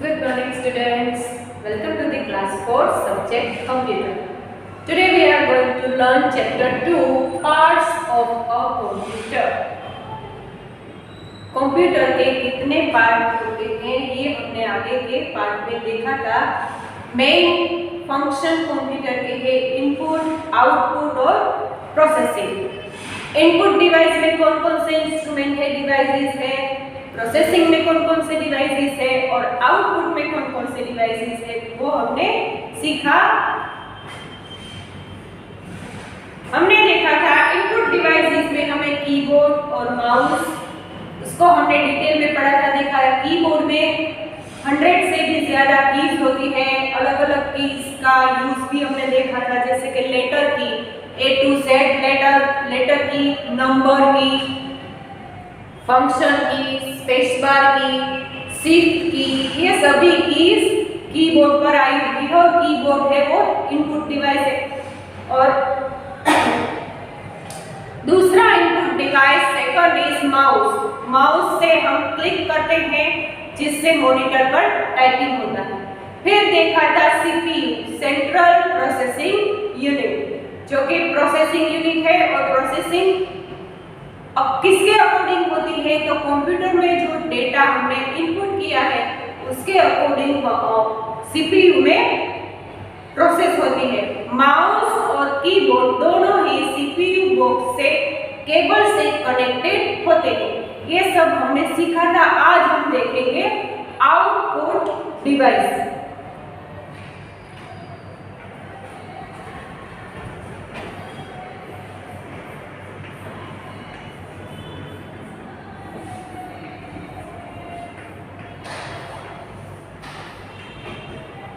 Good morning students. Welcome to the class 4 subject computer. Today we are going to learn chapter 2 parts of a computer. Computer के कितने part होते हैं ये हमने आगे के पार्ट में देखा था। मेन फंक्शन कंप्यूटर के है इनपुट, आउटपुट और प्रोसेसिंग। इनपुट डिवाइस में कौन कौन से इंस्ट्रूमेंट है, डिवाइसेस है, प्रोसेसिंग में कौन कौन से डिवाइसेस है और आउटपुट में कौन कौन से डिवाइसेस है वो हमने सीखा। हमने देखा था इनपुट डिवाइसेस में हमें कीबोर्ड और माउस, उसको हमने डिटेल में पढ़ा था, देखा है कीबोर्ड में 100 से भी ज्यादा कीज होती है। अलग अलग कीज का यूज भी हमने देखा था, जैसे कि लेटर की, A to Z लेटर की, नंबर की, फंक्शन की, स्पेस बार की, शिफ्ट की, ये सभी कीज कीबोर्ड पर आई हुई है और कीबोर्ड है वो इनपुट डिवाइस है। और दूसरा input device second is mouse. Mouse से हम क्लिक करते हैं जिससे मॉनिटर पर टाइपिंग होता है। फिर देखा था सीपीयू, सेंट्रल प्रोसेसिंग यूनिट, जो कि प्रोसेसिंग यूनिट है और प्रोसेसिंग अब किसके अकॉर्डिंग होती है, तो कंप्यूटर में जो डेटा हमने इनपुट किया है उसके अकॉर्डिंग सीपीयू में प्रोसेस होती है। माउस और कीबोर्ड दोनों ही सीपीयू बॉक्स से केबल से कनेक्टेड होते हैं। ये सब हमने सीखा था। आज हम देखेंगे आउटपुट डिवाइस।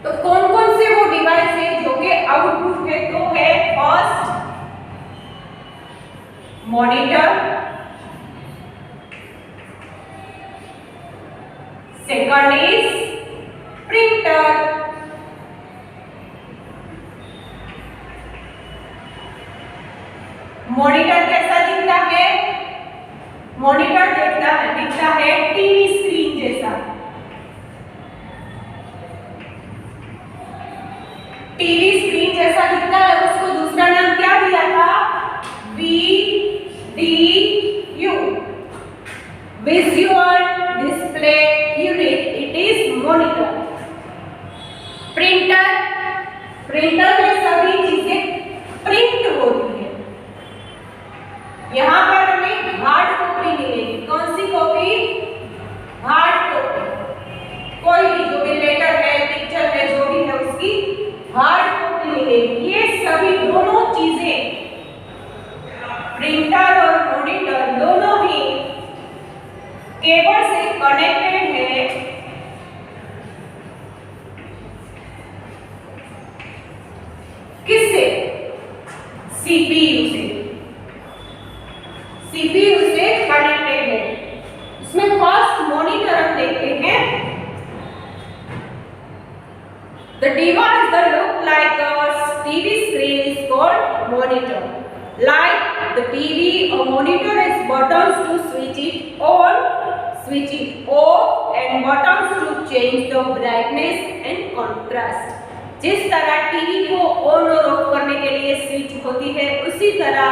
तो कौन कौन से वो डिवाइस है जो कि आउटपुट है, तो है first monitor, second is printer, monitor कैसा दिखता है, मॉनिटर दिखता है टीवी स्क्रीन जैसा। टीवी स्क्रीन जैसा दिखता है, उसको दूसरा नाम क्या दिया था, VDU, visual display unit, it is monitor. Printer, printer में सभी चीजें प्रिंट होती है। यहाँ पर हमें हार्ड कॉपी मिलेगी। कौन सी कॉपी, हार्ड कॉपी। कोई भी जो भी लेटर है, पिक्चर है, जो भी है उसकी हार्ड कॉपी मिलेगी। ये सभी दोनों चीजें, प्रिंटर और मॉनिटर दोनों ही केबल से कनेक्टेड है किससे, सीपीयू से, सीपीयू से कनेक्टेड है। इसमें फर्स्ट मॉनिटर हम देखते हैं। The device that look like a TV screen is called monitor. Like the TV, a monitor has buttons to switch it on, switch it off, and buttons to change the brightness and contrast. जिस तरह TV को on और of करने के लिए switch होती है, उसी तरह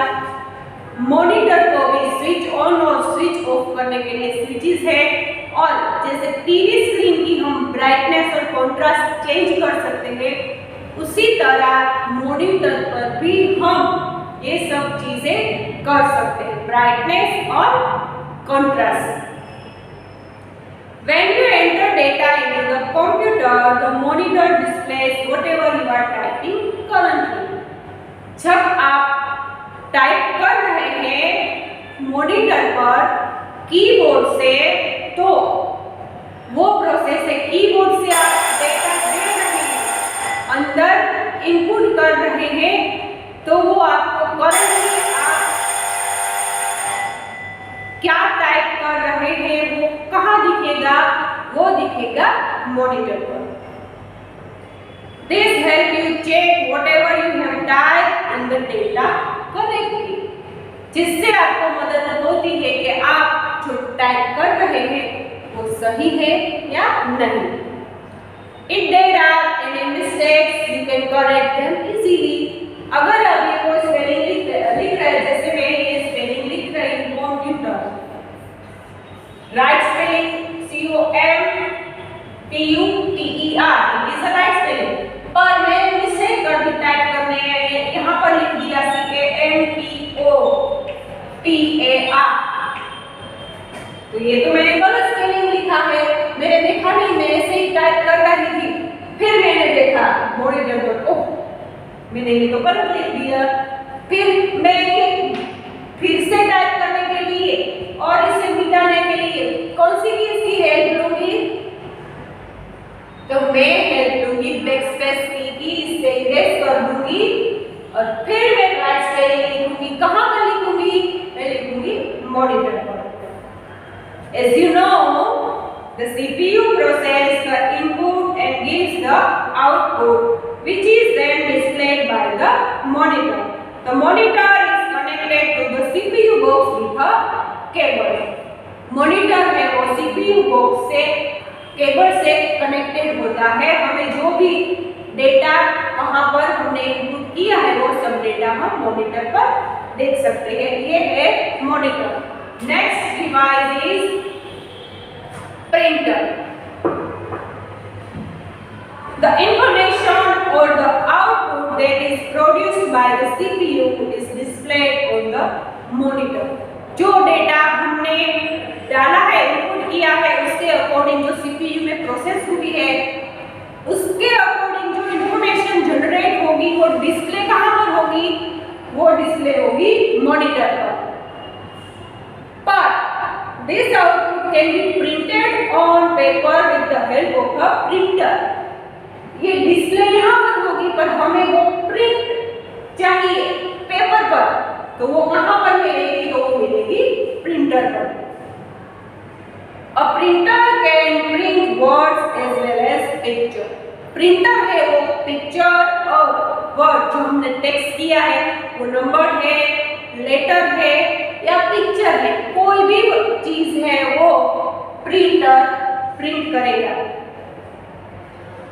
मॉनिटर को भी स्विच ऑन और स्विच ऑफ करने के लिए स्विचेस है। और जैसे टीवी स्क्रीन की हम ब्राइटनेस और कॉन्ट्रास्ट चेंज कर सकते हैं, उसी तरह मॉनिटर पर भी हम ये सब चीजें कर सकते हैं, ब्राइटनेस और contrast. When you enter data into the computer, the monitor displays whatever you are typing currently. जब आप टाइप कर रहे हैं मॉनिटर पर कीबोर्ड से, तो वो प्रोसेस है, कीबोर्ड से आप डेटा दे रहे हैं, अंदर इनपुट कर रहे हैं, तो वो आपको करंटली आप क्या टाइप कर रहे हैं वो कहाँ दिखेगा, वो दिखेगा मॉनिटर पर। This help you check whatever you have typed in the data correctly. जिससे आपको मदद होती है कि आप जो टाइप कर रहे हैं वो सही है या नहीं। If there are any mistakes, you can correct them easily. अगर अभी कोई स्पेलिंग लिख रहा है, जैसे मैं ये स्पेलिंग लिख रही हूँ computer, right spelling COMPUTER, it is a right spelling, पर मैं मिस्टेक कर दी टाइप करने में, यहाँ पर लिख दिया CAMPOTAR, तो ये तो मैंने गलत स्पेलिंग लिखा है, मैंने देखा नहीं, मैं ऐसे ही टाइप कर रही थी, फिर मैंने देखा मॉनिटर पर, ओह मैंने ये तो गलत लिख दिया, फिर मैं ये फिर से टाइप करने के लिए और इसे मिटाने के लिए कौन सी चीज की हेल्प लूंगी, तो मैं हेल्प लूंगी बैकस्पेस की, इसे इरेज कर दूंगी और फिर मैं राइट स्पेलिंग लिखूंगी, कहां पर लिखूंगी, मैं लिखूंगी मॉनिटर पर। As you know, the CPU processes the input and gives the output, which is then displayed by the monitor. The monitor is connected to the CPU box with a cable. Monitor है वो CPU box से cable से connected होता है, हमें जो भी data वहां पर हमने इनपुट किया है वो सब डेटा हम मॉनिटर पर देख सकते हैं, ये है monitor. Next device is printer. The information or the output that is produced by the CPU is displayed on the monitor. जो डेटा हमने डाला है, इनपुट किया है, उसके अकॉर्डिंग जो CPU में प्रोसेस हुई है, उसके अकॉर्डिंग जो इंफॉर्मेशन जनरेट होगी वो डिस्प्ले कहाँ पर होगी, वो डिस्प्ले होगी मॉनिटर पर। This output can be printed on paper with the help of a printer. ये डिस्प्ले यहाँ पर होगी, पर हमें वो प्रिंट चाहिए पेपर पर, तो वो कहाँ पर मिलेगी, तो वो मिलेगी प्रिंटर पर। A printer can print words as well as picture. Printer है वो पिक्चर और वर्ड जो हमने टेक्स्ट किया है, वो नंबर है, लेटर है या पिक्चर है, कोई भी चीज है वो प्रिंटर प्रिंट करेगा।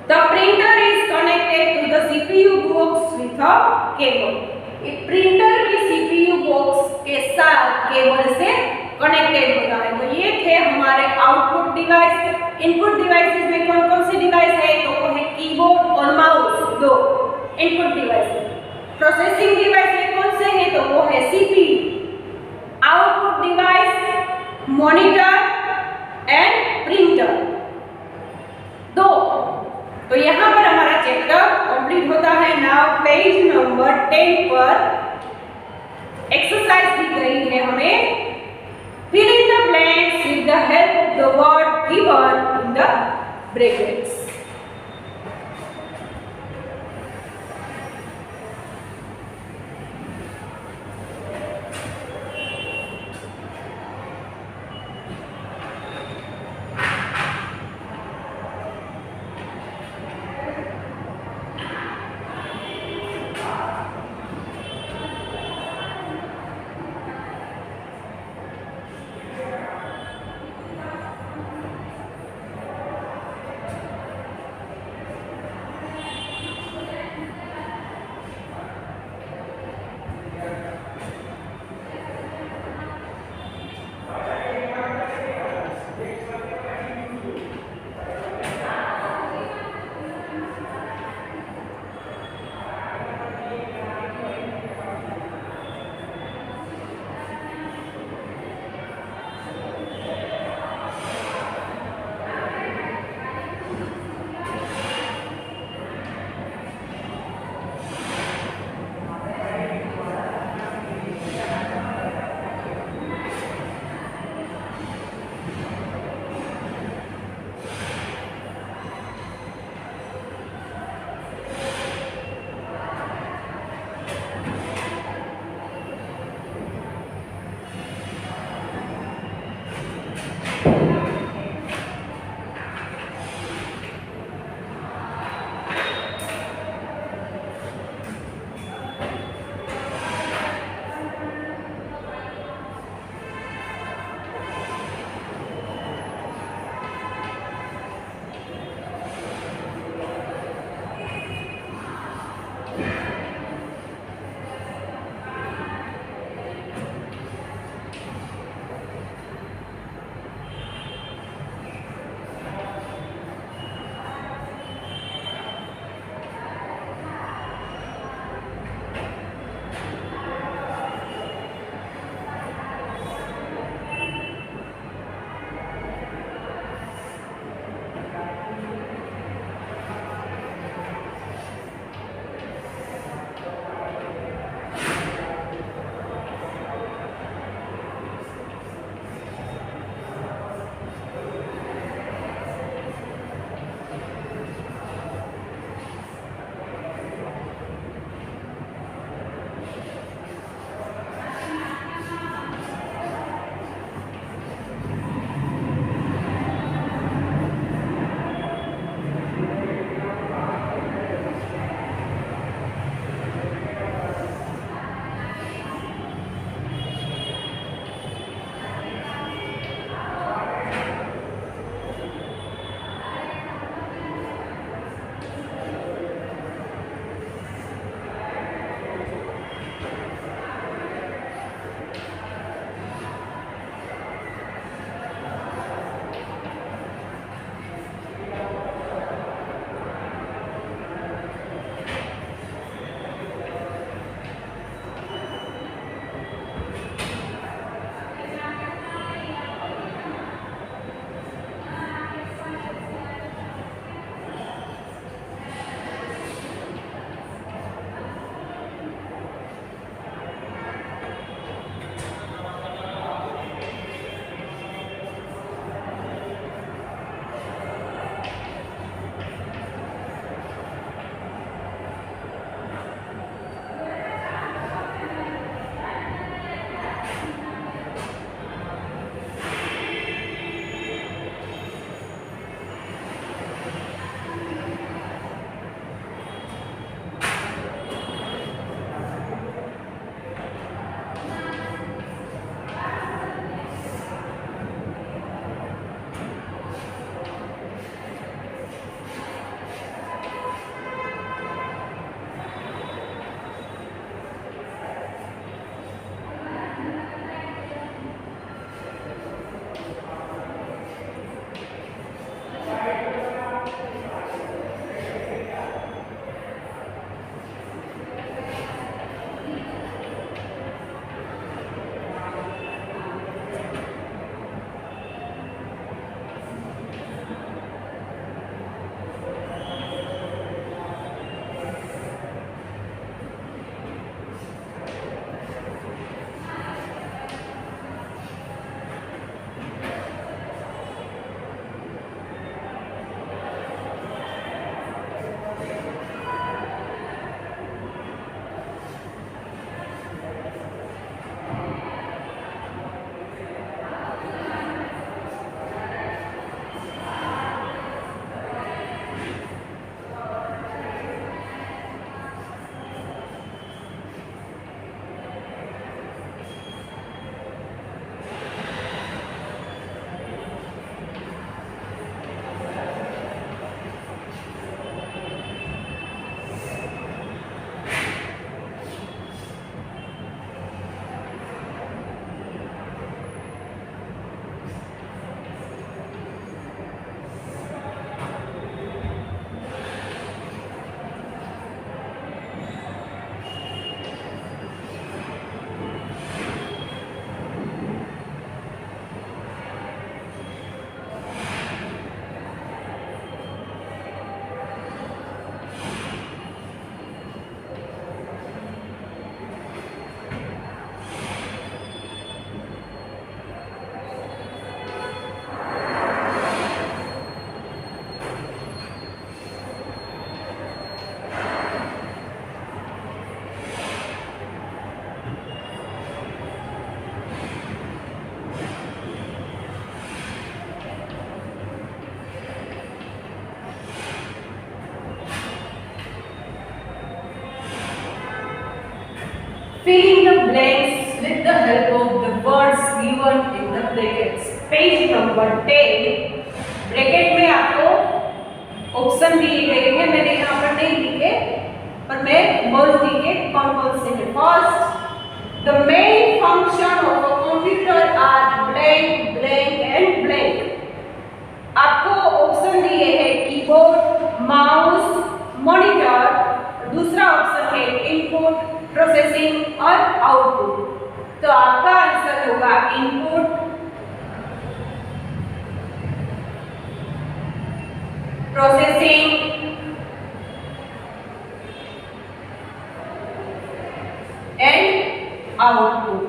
The printer is connected to the CPU box with a cable. ये प्रिंटर भी CPU बॉक्स के साथ केबल से कनेक्टेड होता है। तो ये थे हमारे आउटपुट डिवाइस। इनपुट डिवाइसेस में कौन कौन से डिवाइस है, तो वो है कीबोर्ड और माउस, दो इनपुट डिवाइस है। प्रोसेसिंग डिवाइस में कौन से हैं, तो वो है CPU। Output device monitor and printer, दो। तो यहाँ पर हमारा चैप्टर कंप्लीट होता है। नाउ पेज नंबर 10 पर एक्सरसाइज दी गई है हमें, fill in the blanks with the help of the word given in the brackets. filling the blanks with the help of the words given in the brackets. Page number 10 bracket में आपको option दिए गए हैं, मैंने यहाँ पर नहीं लिखे पर मैं बोलूंगी कि कौन कौन से हैं। First, the main function of a computer are blank, blank and blank. आपको ऑप्शन दिए हैं कीबोर्ड, माउस, मॉनिटर, दूसरा ऑप्शन है इनपुट, प्रोसेसिंग और आउटपुट। तो आपका आंसर होगा input, processing and output.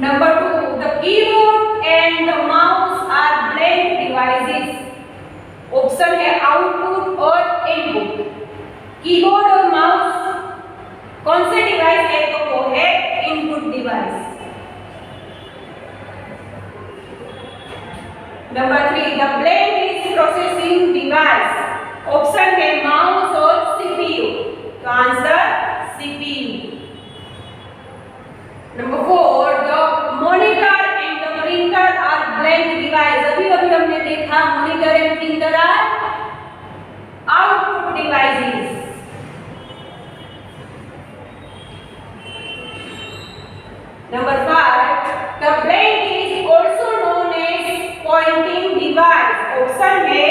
Number 2, the keyboard and the mouse are blank devices. Option है आउटपुट और इनपुट। कीबोर्ड और माउस कौन से डिवाइस है? तो वो है input device. Number 3, the blank is processing device. Option है माउस और सीपीयू। तो answer CPU. Number 4, the monitor and the printer are blank device. अभी अभी हमने देखा monitor and printer are output devices. Number 5, the blank is also known as pointing device. Option है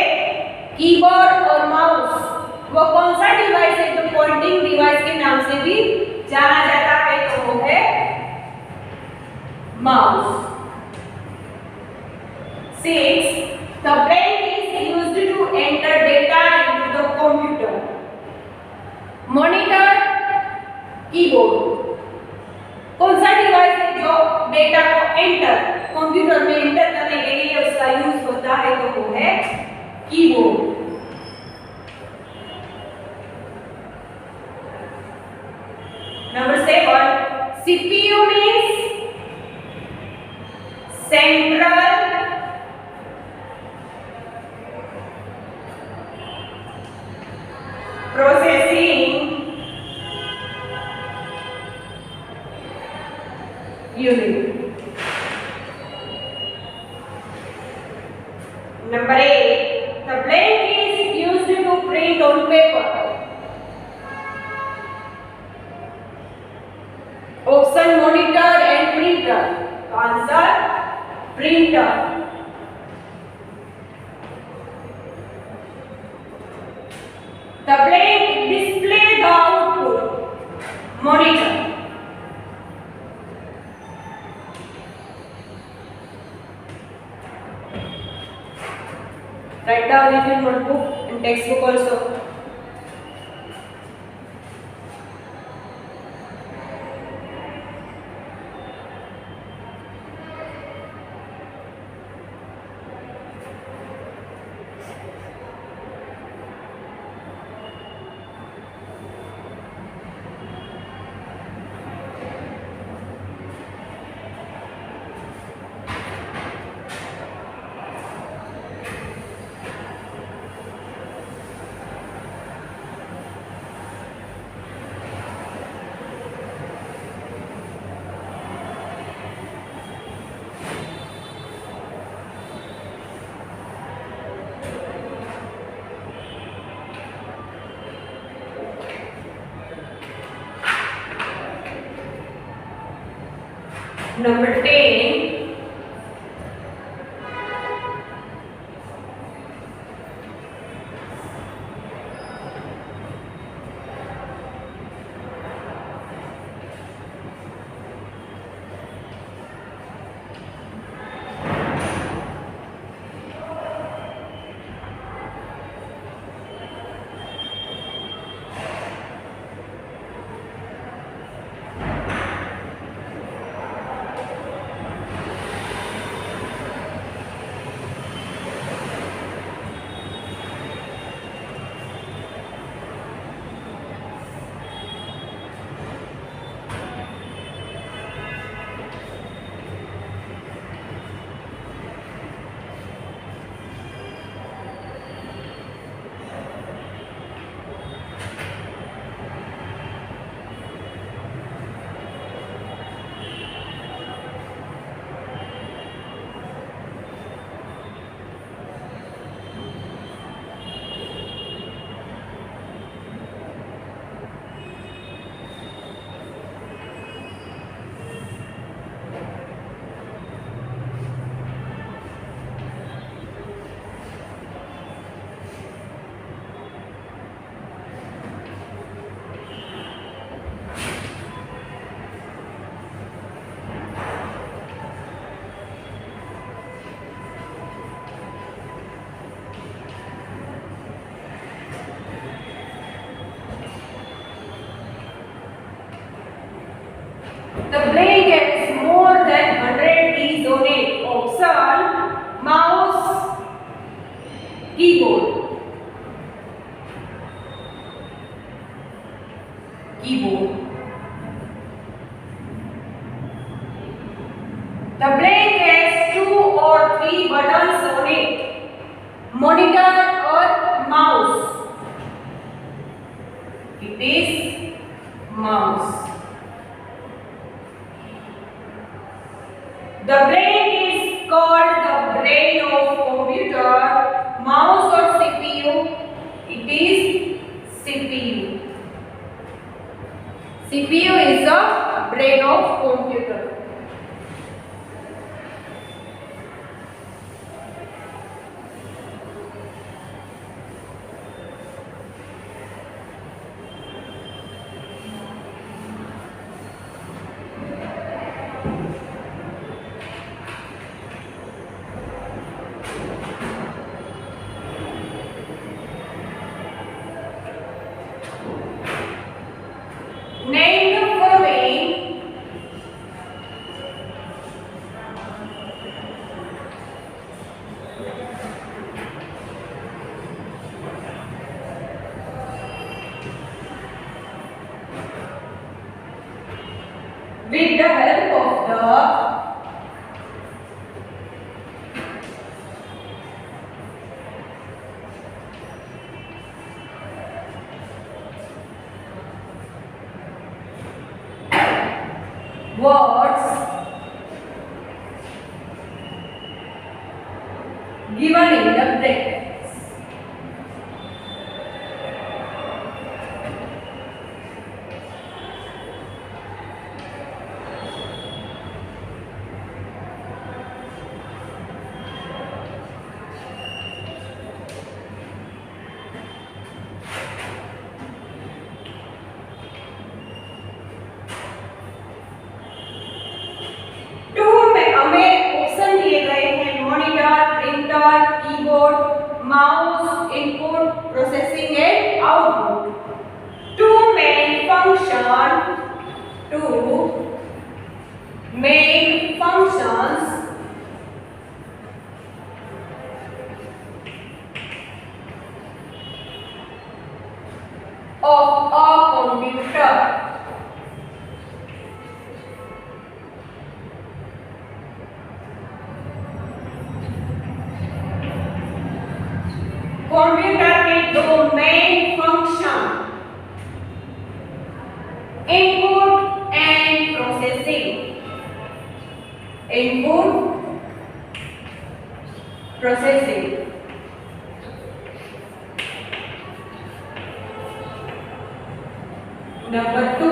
keyboard और mouse. वो कौन सा डिवाइस है जो पॉइंटिंग डिवाइस के नाम से भी जाना जाता है? तो वो है mouse. 6, the blank is used to enter data into the computer. Monitor, keyboard कौन सा डिवाइस है जो डेटा को एंटर कंप्यूटर में एंटर करने के लिए उसका यूज होता है? तो वो है keyboard. Number 7, CPU means central processing unit. Number 8, the blank is used to print on paper. Option monitor and printer. Answer printer. The blank display the output. Monitor. Write down in your notebook and textbook also. Number 10, The brain gets more than 100 keys on it. Option mouse, keyboard. Keyboard. The brain gets 2 or 3 buttons on it. Monitor or mouse. It is mouse. The brain is called the brain of computer. Mouse or CPU? It is CPU. CPU is the brain of computer. Name the following with the help of the words given in the brackets. हमें option दिए गए हैं monitor, printer, keyboard, mouse, input, processing and output. Two main functions of a computer. Computer के दो main function input and processing. Input, processing. Number 2,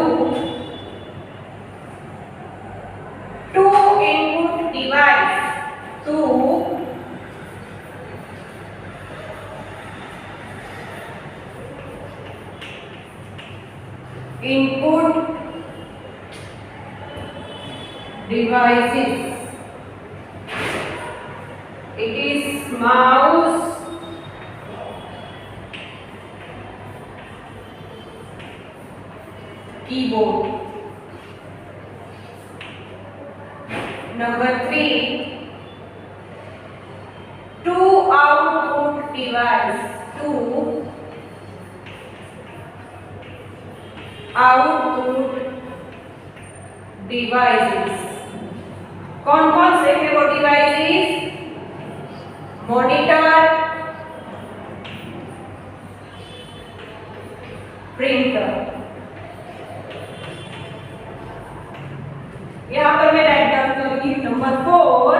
two input device. Two input devices. It is mouse, keyboard. Number 3, two output device. Two output devices. कौन कौन से हैं वो devices? Monitor, printer. यहाँ पर मैं राइट डाउन करूंगी. Number 4,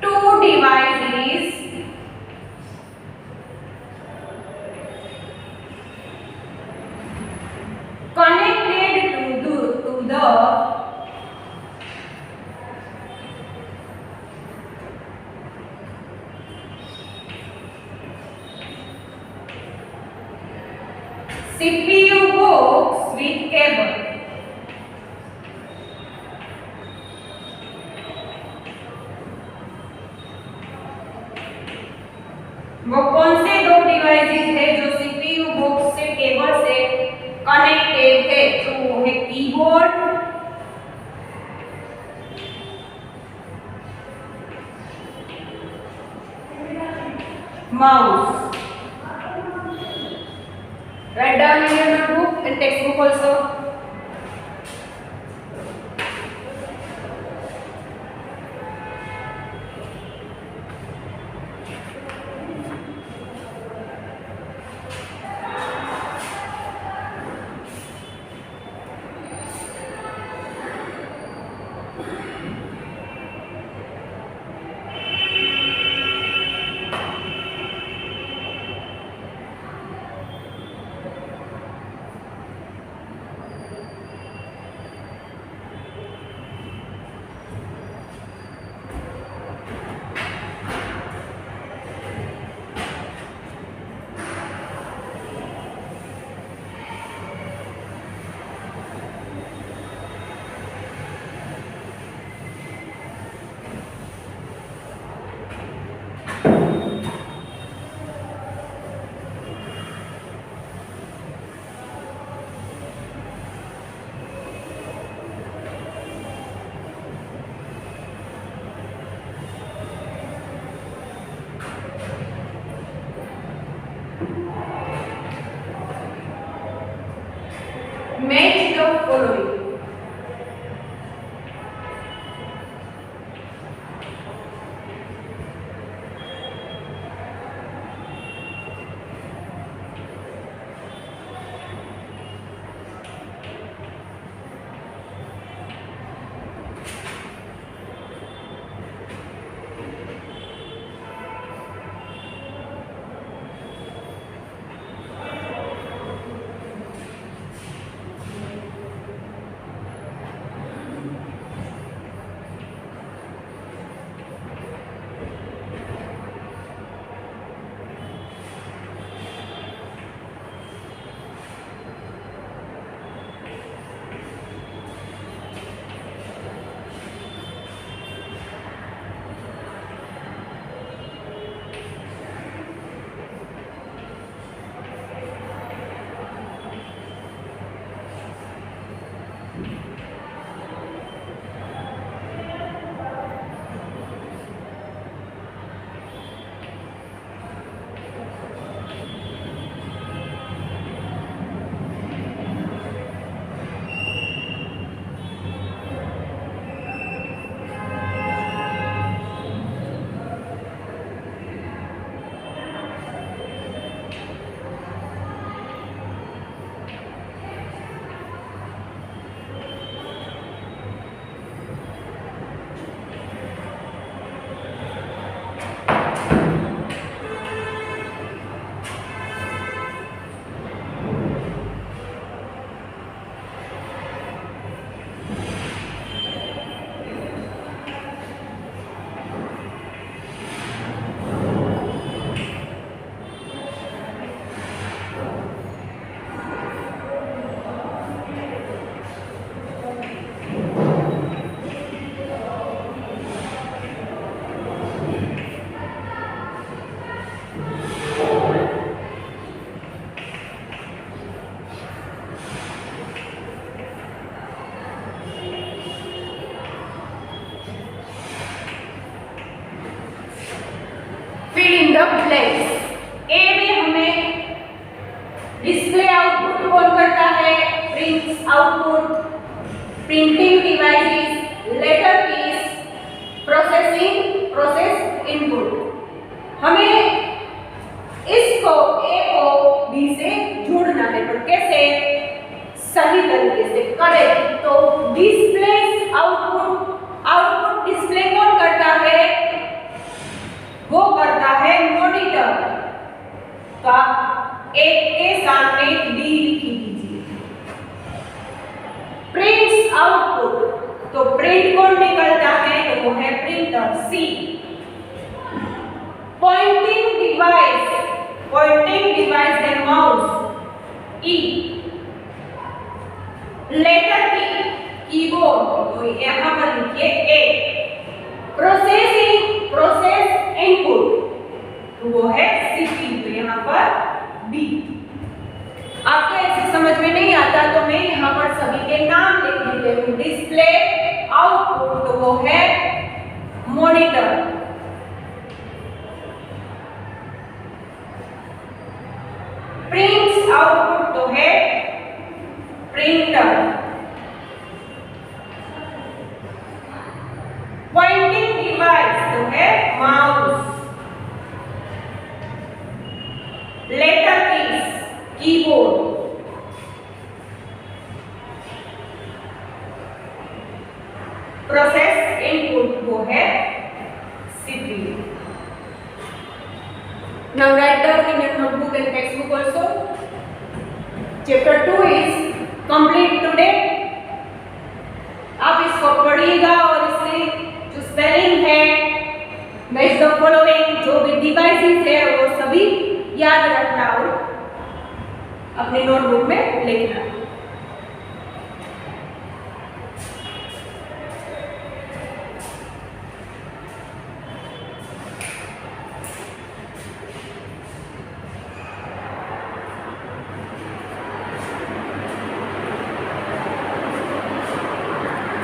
two devices connected to the CPU box with cable. mouse. Write down in your notebook and textbook also. Match the following. Fill in the blanks. A में हमें display output कौन करता है? Prints output, printing devices, letter keys, process input. हमें इसको ए को B से जोड़ना है, पर कैसे? सही तरीके से करेक्ट। तो डिस्प्ले आउटपुट डिस्प्ले कौन करता है? वो करता है मॉनिटर। का एक के सामने डी लिखी दीजिए। प्रिंट्स आउटपुट, तो प्रिंट कौन निकलता है? तो वो है प्रिंटर, सी। पॉइंटिंग डिवाइस है माउस, ई। लेटर की कीबोर्ड, तो यहाँ पर लिखिए ए। प्रोसेस इनपुट, तो वो है सीपीयू, तो यहाँ पर बी। आपको ऐसे समझ में नहीं आता तो मैं यहाँ पर सभी के नाम लिख देती हूँ। डिस्प्ले आउटपुट, तो वो है मॉनिटर। प्रिंट्स आउटपुट तो है प्रिंटर। पॉइंटिंग डिवाइस तो है mouse. Letter keys keyboard. Process input वो है CPU. Now write down in your notebook and textbook also. Chapter 2 is complete today. आप इसको पढ़िएगा और इससे जो स्पेलिंग है, मैच द फॉलोइंग, जो भी डिवाइसेस है वो सभी याद रखना और अपने नोटबुक में लिखना।